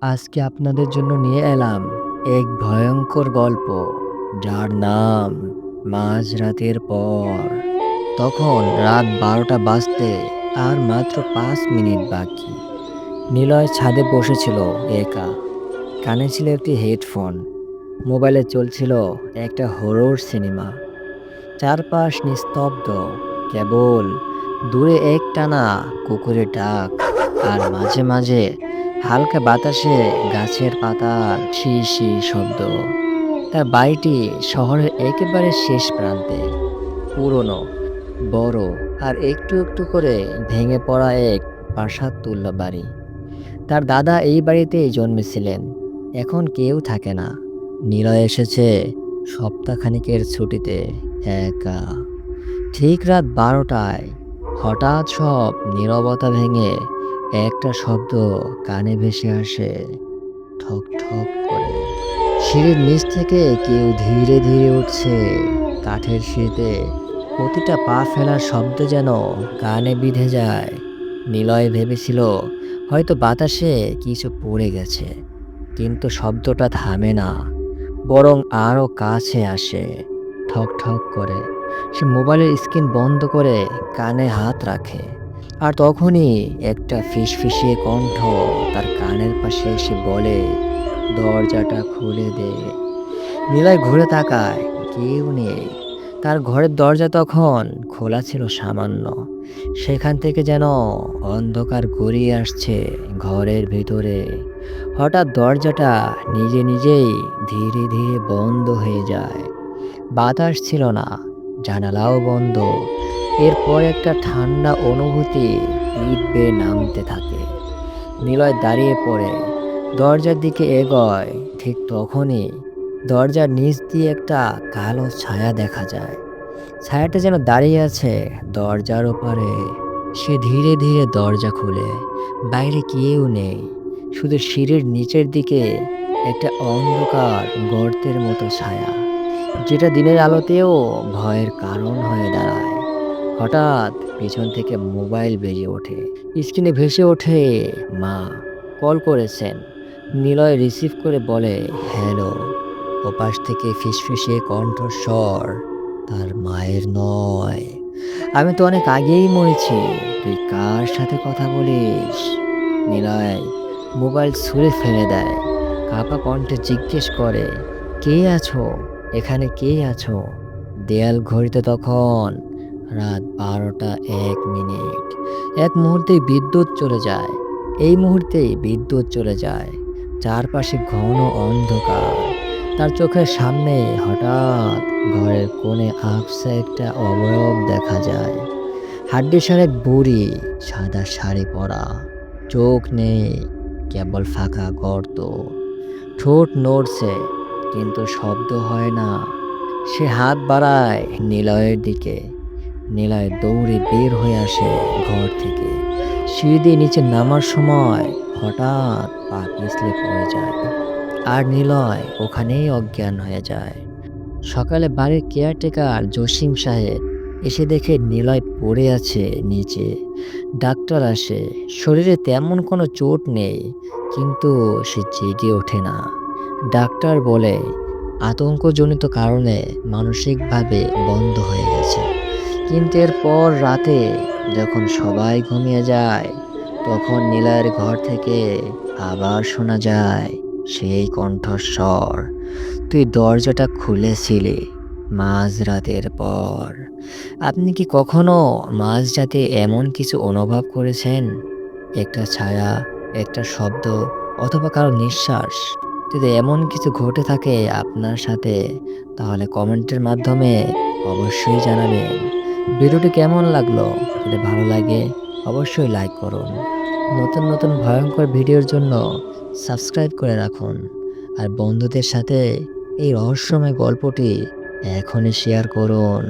আজকে আপনাদের জন্য নিয়ে এলাম এক ভয়ঙ্কর গল্প, যার নাম মাঝরাতের পর। তখন রাত 12টা বাজতে আর মাত্র 5 মিনিট বাকি। নিলয় ছাদে বসেছিল একা। কানে ছিল একটি হেডফোন। মোবাইলে চলছিল একটা হরর সিনেমা। চারপাশ নিস্তব্ধ, কেবল দূরে একটানা কুকুরের ডাক, আর মাঝে মাঝে হালকা বাতাসে গাছের পাতার শি শি শব্দ। তার বাড়িটি শহরের একেবারে শেষ প্রান্তে, পুরনো, বড়, আর একটু একটু করে ভেঙে পড়া এক প্রাসাদ তুল্য বাড়ি। তার দাদা এই বাড়িতেই জন্মেছিলেন। এখন কেউ থাকে না। নিলয় এসেছে সপ্তাহখানিকের ছুটিতে, একা। ঠিক রাত 12টায় হঠাৎ সব নীরবতা ভেঙে একটা শব্দ কানে ভেসে আসে, ঠক ঠক করে। সিঁড়ির নিচ থেকে কেউ ধীরে ধীরে উঠছে। কাঠের সিঁড়িতে প্রতিটা পা ফেলার শব্দ যেন কানে বিঁধে যায়। নিলয় ভেবেছিল হয়তো বাতাসে কিছু পড়ে গেছে, কিন্তু শব্দটা থামে না, বরং আরো কাছে আসে, ঠক ঠক করে। সে মোবাইলের স্ক্রিন বন্ধ করে কানে হাত রাখে। আর তখনই একটা ফিসফিসিয়ে কণ্ঠ তার কানের পাশে এসে বলে, দরজাটা খুলে দে। নিলয় ঘুরে তাকায়, কেউ নেই। তার ঘরের দরজা তখন খোলা ছিল সামান্য। সেখান থেকে যেন অন্ধকার গড়িয়ে আসছে ঘরের ভিতরে। হঠাৎ দরজাটা নিজে নিজেই ধীরে ধীরে বন্ধ হয়ে যায়। বাতাস ছিল না, জানালাও বন্ধ। এরপর একটা ঠান্ডা অনুভূতি পিঠ বেয়ে নামতে থাকে। নিলয় দাঁড়িয়ে পড়ে, দরজার দিকে এগোয়। ঠিক তখনই দরজার নিচ দিয়ে একটা কালো ছায়া দেখা যায়। ছায়াটা যেন দাঁড়িয়ে আছে দরজার ওপারে। সে ধীরে ধীরে দরজা খুলে। বাইরে কেউ নেই, শুধু সিঁড়ির নিচের দিকে একটা অন্ধকার গর্তের মতো ছায়া, যেটা দিনের আলোতেও ভয়ের কারণ হয়ে দাঁড়ায়। হঠাৎ পিছন থেকে মোবাইল বেজে ওঠে। স্ক্রিনে ভেসে ওঠে, মা কল করেছেন। নিলয় রিসিভ করে বলে, হ্যালো। ওপাশ থেকে ফিসফিসিয়ে কণ্ঠস্বর, তার মায়ের নয়। আমি তো অনেক আগেই মরেছি, তুই কার সাথে কথা বলিস? নিলয় মোবাইল ছুঁড়ে ফেলে দেয়। কাপা কণ্ঠে জিজ্ঞেস করে, কে আছো এখানে, কে আছো? দেয়াল ঘড়িতে তখন রাত 12টা 1 মিনিট। এক মুহূর্তেই বিদ্যুৎ চলে যায়। এই মুহূর্তেই বিদ্যুৎ চলে যায়। চারপাশে ঘন অন্ধকার। তার চোখের সামনে হঠাৎ ঘরের কোণে আবছা একটা অবয়ব দেখা যায়। হাড্ডিসার এক বুড়ি, সাদা শাড়ি পরা, চোখ নেই, কেবল ফাঁকা গর্ত। ঠোঁট নড়ছে, কিন্তু শব্দ হয় না। সে হাত বাড়ায় নিলয়ের দিকে। নিলয় দৌড়ে বের হয়ে আসে ঘর থেকে। সিঁড়ি দিয়ে নিচে নামার সময় হঠাৎ পা পিছলে পড়ে যায়, আর নিলয় ওখানেই অজ্ঞান হয়ে যায়। সকালে বাড়ির কেয়ারটেকার জসিম সাহেব এসে দেখে নিলয় পড়ে আছে নিচে। ডাক্তার আসে। শরীরে তেমন কোনো চোট নেই, কিন্তু সে জেগে ওঠে না। ডাক্তার বলে, আতঙ্কজনিত কারণে মানসিকভাবে বন্ধ হয়ে গেছে। কিন্তু এরপর রাতে যখন সবাই ঘুমিয়ে যায়, তখন নিলয়ের ঘর থেকে আবার শোনা যায় সেই কণ্ঠস্বর, তুই দরজাটা খুলেছিলি মাঝরাতের পর। আপনি কি কখনো মাঝরাতে এমন কিছু অনুভব করেছেন? একটা ছায়া, একটা শব্দ, অথবা কারো নিঃশ্বাস? যদি এমন কিছু ঘটে থাকে আপনার সাথে, তাহলে কমেন্টের মাধ্যমে অবশ্যই জানাবেন। ভিডিওটি কেমন লাগলো? যদি ভালো লাগে অবশ্যই লাইক করুন। নতুন নতুন ভয়ঙ্কর ভিডিওর জন্য সাবস্ক্রাইব করে রাখুন। আর বন্ধুদের সাথে এই রহস্যময় গল্পটি এখনই শেয়ার করুন।